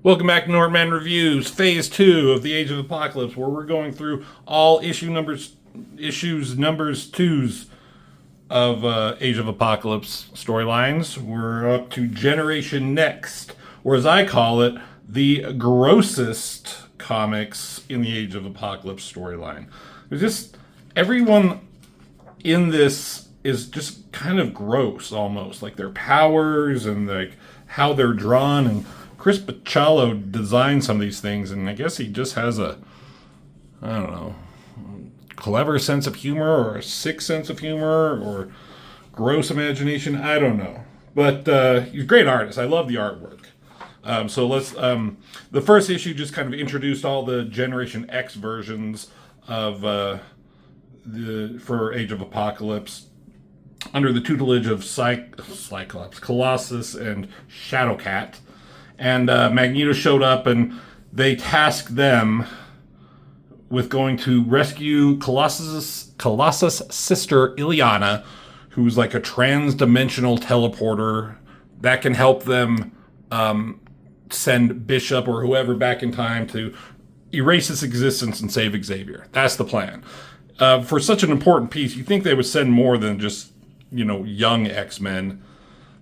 Welcome back to Northman Reviews, Phase 2 of the Age of Apocalypse, where we're going through all issues numbers 2s of Age of Apocalypse storylines. We're up to Generation Next, or as I call it, the grossest comics in the Age of Apocalypse storyline. There's just everyone in this is just kind of gross almost, like their powers and like how they're drawn. And Chris Bachalo designed some of these things, and I guess he just has I don't know, clever sense of humor or a sick sense of humor or gross imagination. I don't know. But he's a great artist. I love the artwork. So let's. The first issue just kind of introduced all the Generation X versions of for Age of Apocalypse under the tutelage of Cyclops, Colossus, and Shadowcat. And Magneto showed up, and they tasked them with going to rescue Colossus' sister, Illyana, who's like a trans-dimensional teleporter that can help them send Bishop or whoever back in time to erase its existence and save Xavier. That's the plan. For such an important piece, you think they would send more than just, young X-Men.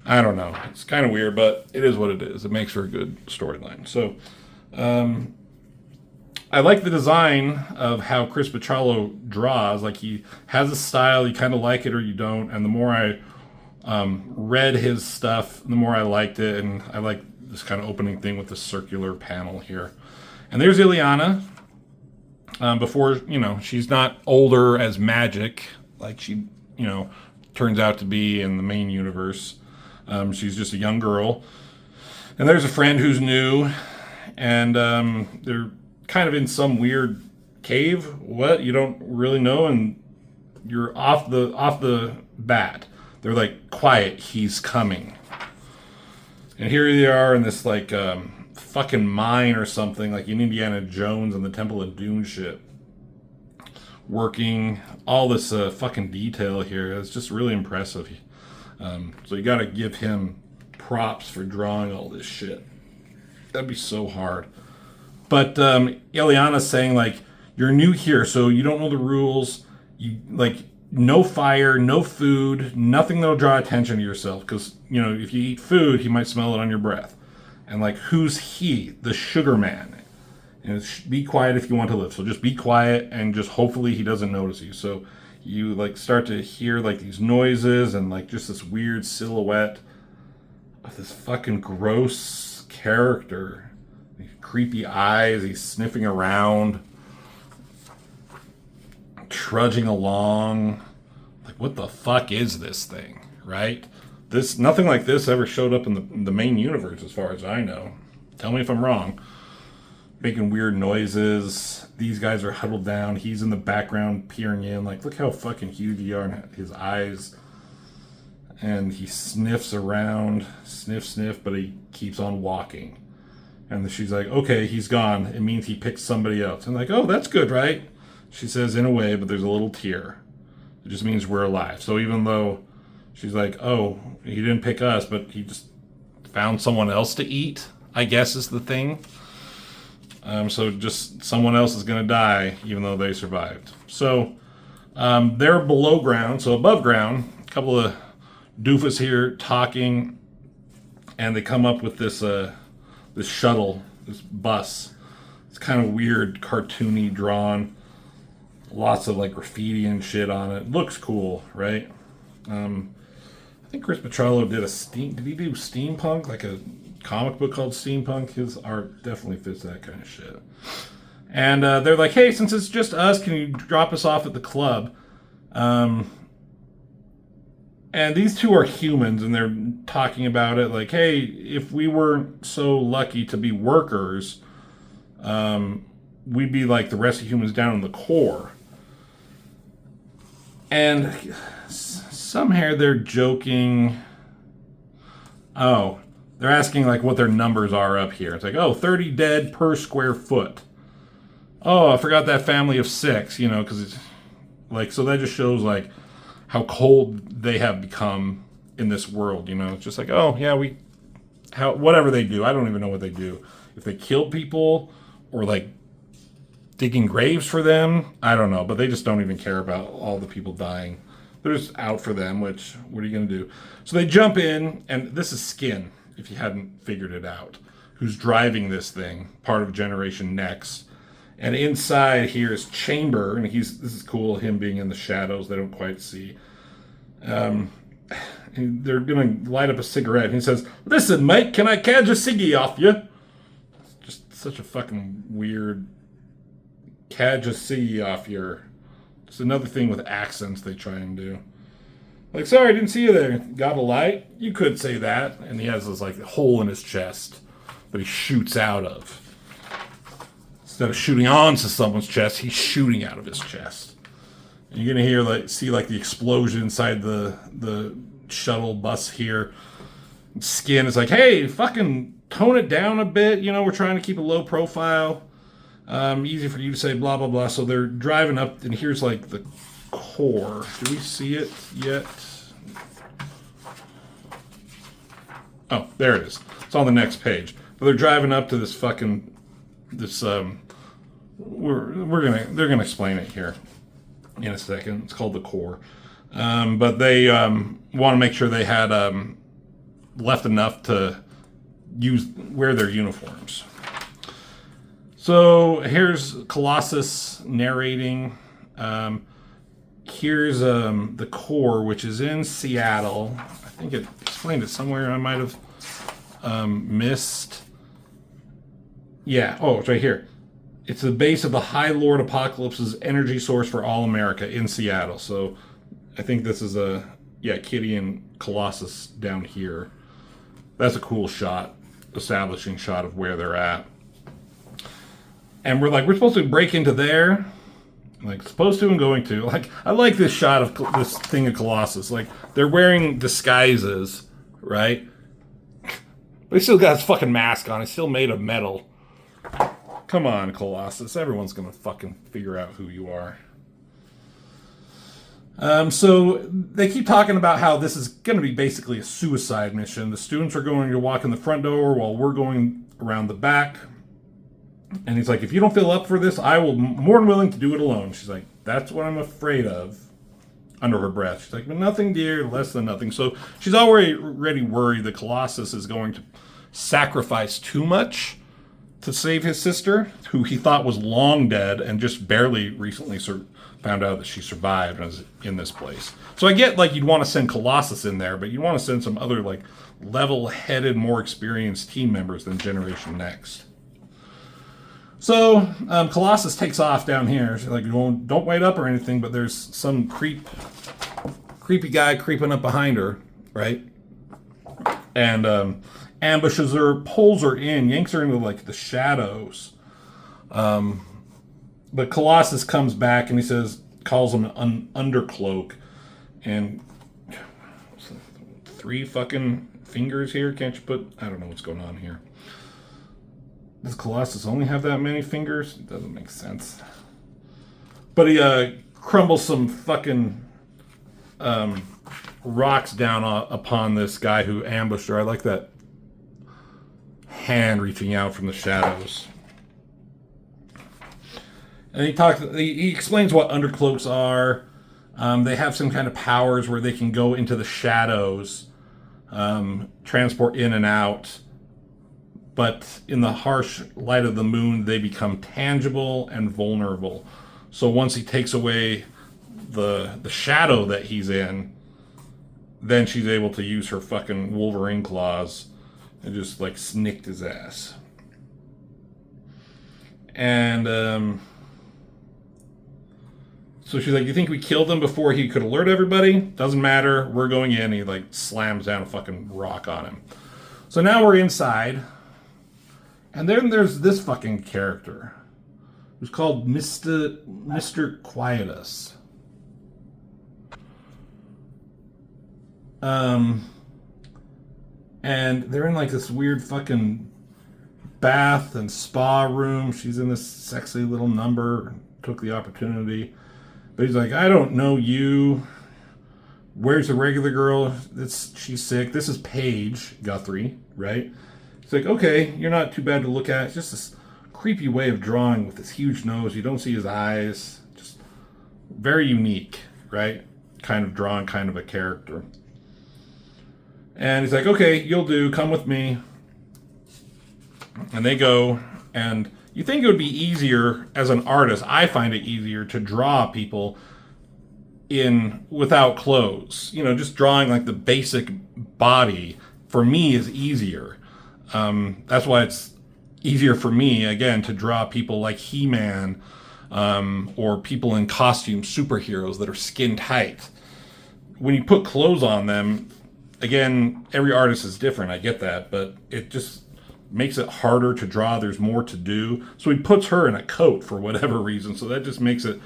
I don't know. It's kind of weird, but it is what it is. It makes for a good storyline. So, I like the design of how Chris Bachalo draws. Like, he has a style, you kind of like it or you don't. And the more I read his stuff, the more I liked it. And I like this kind of opening thing with the circular panel here. And there's Illyana. Before, she's not older as Magic, like she, turns out to be in the main universe. She's just a young girl. And there's a friend who's new, and they're kind of in some weird cave. What? You don't really know, and you're off the bat. They're like, quiet, he's coming. And here they are in this like fucking mine or something, like in Indiana Jones and the Temple of Doom shit. Working all this fucking detail here. It's just really impressive. So you gotta give him props for drawing all this shit. That'd be so hard. But Illyana's saying, like, you're new here, so you don't know the rules. You, like, no fire, no food, nothing that'll draw attention to yourself. Because, if you eat food, he might smell it on your breath. And, like, who's he? The sugar man. And it's, be quiet if you want to live. So just be quiet and just hopefully he doesn't notice you. So you like start to hear like these noises and like just this weird silhouette of this fucking gross character. These creepy eyes, he's sniffing around, trudging along. Like, what the fuck is this thing, right? Nothing like this ever showed up in the main universe as far as I know. Tell me if I'm wrong. Making weird noises. These guys are huddled down. He's in the background peering in. Like, look how fucking huge he are in his eyes. And he sniffs around. Sniff, but he keeps on walking. And she's like, okay, he's gone. It means he picked somebody else. And like, oh, that's good, right? She says, in a way, but there's a little tear. It just means we're alive. So even though she's like, oh, he didn't pick us, but he just found someone else to eat, I guess is the thing. So just someone else is going to die, even though they survived. So they're below ground. So above ground, a couple of doofus here talking, and they come up with this shuttle, this bus. It's kind of weird, cartoony drawn. Lots of like graffiti and shit on it. Looks cool, right? I think Chris Bachalo did he do steampunk, like a comic book called Steampunk? His art definitely fits that kind of shit. And they're like, hey, since it's just us, can you drop us off at the club? And these two are humans, and they're talking about it like, hey, if we weren't so lucky to be workers, we'd be like the rest of humans down in the core. And somehow they're joking. Oh, they're asking like what their numbers are up here. It's like, 30 dead per square foot. Oh, I forgot that family of 6, because it's like, so that just shows like how cold they have become in this world. It's just like, oh yeah, we how whatever they do. I don't even know what they do. If they kill people or like digging graves for them, I don't know. But they just don't even care about all the people dying. They're just out for them. Which what are you gonna do? So they jump in, and this is Skin. If you hadn't figured it out, who's driving this thing? Part of Generation Next. And inside here is Chamber, and this is cool. Him being in the shadows, they don't quite see. And they're gonna light up a cigarette, and he says, "Listen, mate, can I cadge a ciggy off you?" It's just such a fucking weird cadge a ciggy off your. Just another thing with accents they try and do. Like, sorry, I didn't see you there. Got a light? You could say that. And he has this like hole in his chest that he shoots out of. Instead of shooting onto someone's chest, he's shooting out of his chest. And you're gonna see the explosion inside the shuttle bus here. Skin is like, hey, fucking tone it down a bit. We're trying to keep a low profile. Easy for you to say blah blah blah. So they're driving up, and here's like the core. Do we see it yet? Oh, there it is. It's on the next page. But they're driving up to this they're gonna explain it here in a second. It's called the core. But they want to make sure they had left enough to wear their uniforms. So here's Colossus narrating. Here's the core, which is in Seattle. I think it explained it somewhere. I might have missed. Yeah. Oh, it's right here. It's the base of the High Lord Apocalypse's energy source for all America in Seattle. So I think this is Kitty and Colossus down here. That's a cool shot, establishing shot of where they're at. And we're supposed to break into there. Supposed to and going to. I like this shot of this thing of Colossus. They're wearing disguises, right? But he still got his fucking mask on. He's still made of metal. Come on, Colossus. Everyone's gonna fucking figure out who you are. So they keep talking about how this is going to be basically a suicide mission. The students are going to walk in the front door while we're going around the back. And he's like, if you don't feel up for this, I will more than willing to do it alone. She's like, that's what I'm afraid of. Under her breath. She's like, but nothing, dear, less than nothing. So she's already worried that Colossus is going to sacrifice too much to save his sister, who he thought was long dead and just barely recently found out that she survived and was in this place. So I get you'd want to send Colossus in there, but you want to send some other level-headed, more experienced team members than Generation Next. So Colossus takes off down here. She's like, don't wait up or anything, but there's some creepy guy creeping up behind her, right? And ambushes her, pulls her in, yanks her into the shadows. But Colossus comes back and he calls him an undercloak. And 3 fucking fingers here? Can't you put... I don't know what's going on here. Does Colossus only have that many fingers? It doesn't make sense. But he crumbles some fucking rocks down upon this guy who ambushed her. I like that hand reaching out from the shadows. And he explains what undercloaks are. They have some kind of powers where they can go into the shadows, transport in and out. But in the harsh light of the moon, they become tangible and vulnerable. So once he takes away the shadow that he's in, then she's able to use her fucking Wolverine claws and just snicked his ass. And so she's like, you think we killed him before he could alert everybody? Doesn't matter. We're going in. He slams down a fucking rock on him. So now we're inside. And then there's this fucking character who's called Mr. Quietus. And they're in this weird fucking bath and spa room. She's in this sexy little number. Took the opportunity. But he's like, I don't know you. Where's the regular girl? She's sick. This is Paige Guthrie, right? It's like, okay, you're not too bad to look at. It's just this creepy way of drawing with this huge nose. You don't see his eyes. Just very unique, right? Kind of drawing, kind of a character. And he's like, okay, you'll do. Come with me. And they go, and you think it would be easier as an artist. I find it easier to draw people in without clothes. Just drawing like the basic body for me is easier. That's why it's easier for me, again, to draw people like He-Man, or people in costume, superheroes that are skin tight. When you put clothes on them, again, every artist is different. I get that, but it just makes it harder to draw. There's more to do. So he puts her in a coat for whatever reason. So that just makes it,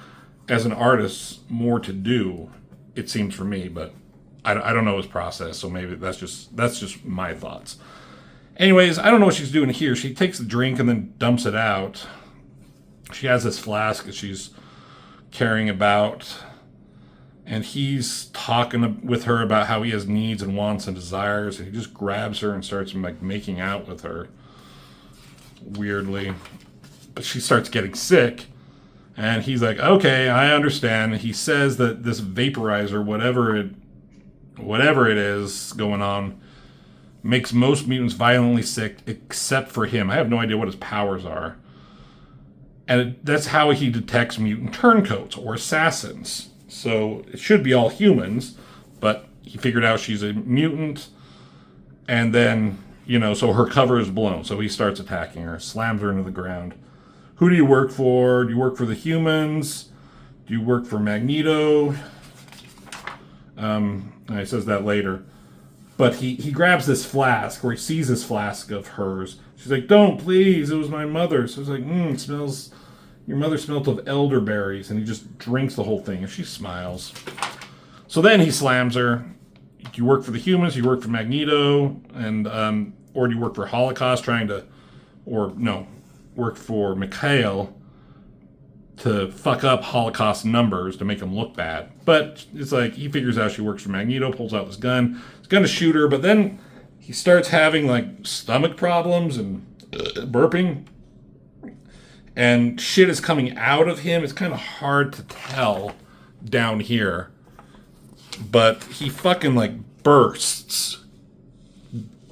as an artist, more to do, it seems for me. But I don't know his process, so maybe that's just my thoughts. Anyways, I don't know what she's doing here. She takes the drink and then dumps it out. She has this flask that she's carrying about, and he's talking with her about how he has needs and wants and desires, and he just grabs her and starts like making out with her weirdly. But she starts getting sick, and he's like, okay, I understand. He says that this vaporizer, whatever it is going on, makes most mutants violently sick except for him. I have no idea what his powers are. And that's how he detects mutant turncoats or assassins. So it should be all humans, but he figured out she's a mutant, and then, so her cover is blown. So he starts attacking her, slams her into the ground. Who do you work for? Do you work for the humans? Do you work for Magneto? And he says that later. But he grabs this flask, or he sees this flask of hers. She's like, don't, please, it was my mother's. So it's like, it smells, your mother smelled of elderberries. And he just drinks the whole thing, and she smiles. So then he slams her. Do you work for the humans? Do you work for Magneto? And, or do you work for Holocaust work for Mikhail to fuck up Holocaust numbers to make them look bad. But it's like, he figures out she works for Magneto, pulls out this gun. He's going to shoot her, but then he starts having like stomach problems and burping. And shit is coming out of him. It's kind of hard to tell down here. But he fucking like bursts,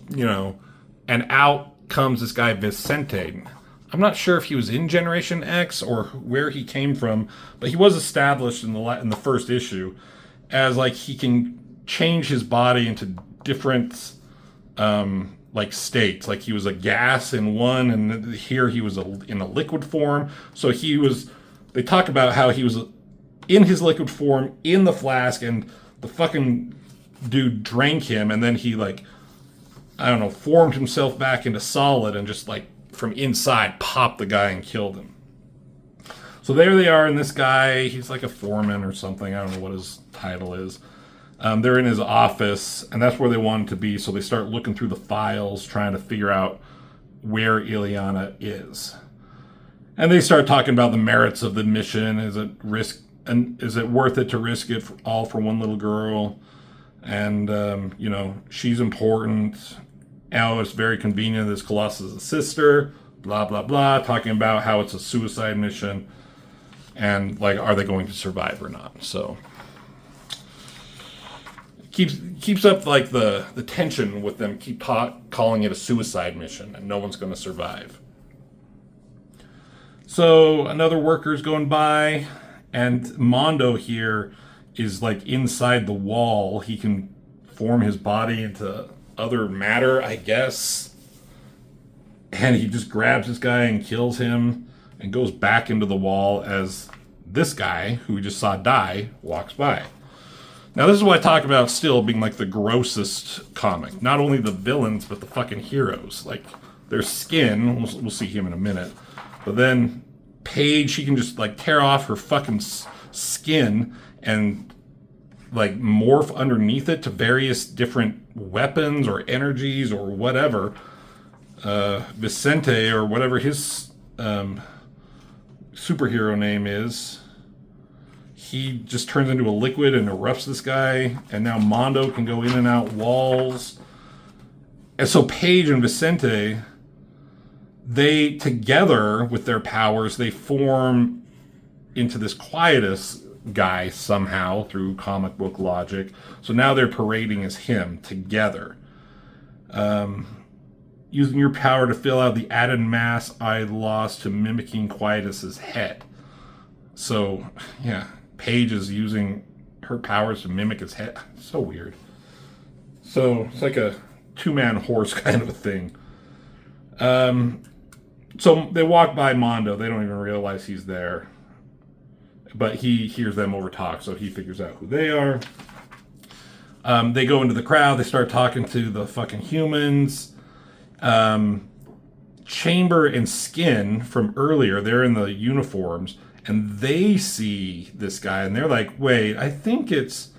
and out comes this guy Vicente. I'm not sure if he was in Generation X or where he came from, but he was established in the first issue as like he can change his body into different like states. Like he was a gas in one, and here he was in a liquid form. So they talk about how he was in his liquid form in the flask, and the fucking dude drank him, and then he formed himself back into solid and just like from inside popped the guy and killed him. So there they are, and this guy, he's like a foreman or something. I don't know what his title is. They're in his office, and that's where they wanted to be. So they start looking through the files, trying to figure out where Ileana is. And they start talking about the merits of the mission. Is it worth it to risk it all for one little girl? And she's important. It's very convenient that this Colossus is a sister. Blah blah blah. Talking about how it's a suicide mission, and like, are they going to survive or not? So keeps up like the tension with them. Keep calling it a suicide mission, and no one's going to survive. So another worker's going by, and Mondo here is like inside the wall. He can form his body into other matter, I guess. And he just grabs this guy and kills him and goes back into the wall as this guy, who we just saw die, walks by. Now, this is what I talk about still being like the grossest comic. Not only the villains, but the fucking heroes. Like, their skin, we'll see him in a minute. But then Paige, she can just like tear off her fucking skin and like morph underneath it to various different weapons or energies or whatever. Vicente, or whatever his superhero name is, he just turns into a liquid and erupts this guy, and now Mondo can go in and out walls. And so Paige and Vicente, they together with their powers, they form into this Quietus guy somehow through comic book logic. So now they're parading as him together. Using your power to fill out the added mass I lost to mimicking Quietus's head. So, yeah, Paige is using her powers to mimic his head. So weird. So it's like a two-man horse kind of a thing. So they walk by Mondo. They don't even realize he's there. But he hears them over talk, so he figures out who they are. They go into the crowd. They start talking to the fucking humans. Chamber and Skin from earlier, they're in the uniforms, and they see this guy, and they're like, wait, I think it's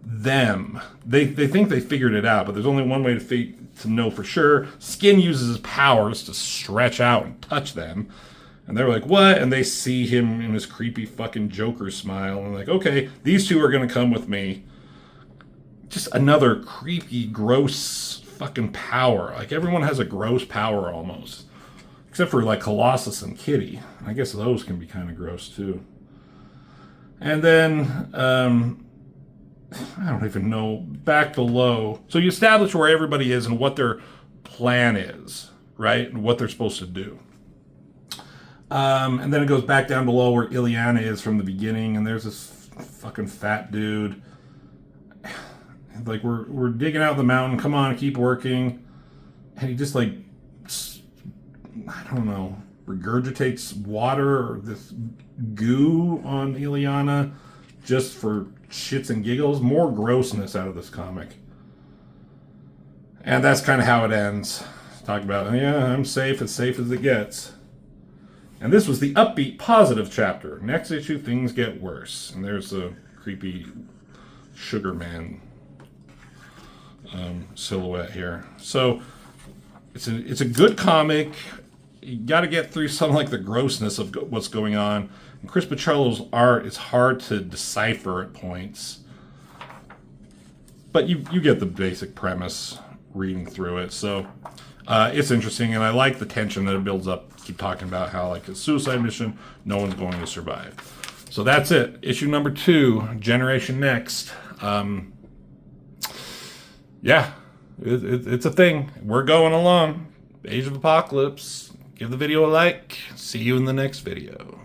them. They think they figured it out, but there's only one way to know for sure. Skin uses his powers to stretch out and touch them. And they're like, what? And they see him in his creepy fucking Joker smile. And they're like, okay, these two are going to come with me. Just another creepy, gross fucking power. Like, everyone has a gross power almost. Except for, like, Colossus and Kitty. I guess those can be kind of gross, too. And then, I don't even know, back below. So you establish where everybody is and what their plan is, right? And what they're supposed to do. And then it goes back down below where Ileana is from the beginning, and there's this fucking fat dude. Like, we're digging out the mountain, come on, keep working. And he just, like, I don't know, regurgitates water or this goo on Ileana just for shits and giggles. More grossness out of this comic. And that's kind of how it ends. Talk about, yeah, I'm safe as it gets. And this was the upbeat, positive chapter. Next issue, things get worse. And there's a creepy Sugar Man silhouette here. So it's a good comic. You got to get through some like the grossness of what's going on. And Chris Bicciolo's art is hard to decipher at points, but you get the basic premise reading through it. So it's interesting, and I like the tension that it builds up. Keep talking about how, like, a suicide mission, no one's going to survive. So that's it. Issue number 2, Generation Next. Yeah, it's a thing. We're going along. Age of Apocalypse. Give the video a like. See you in the next video.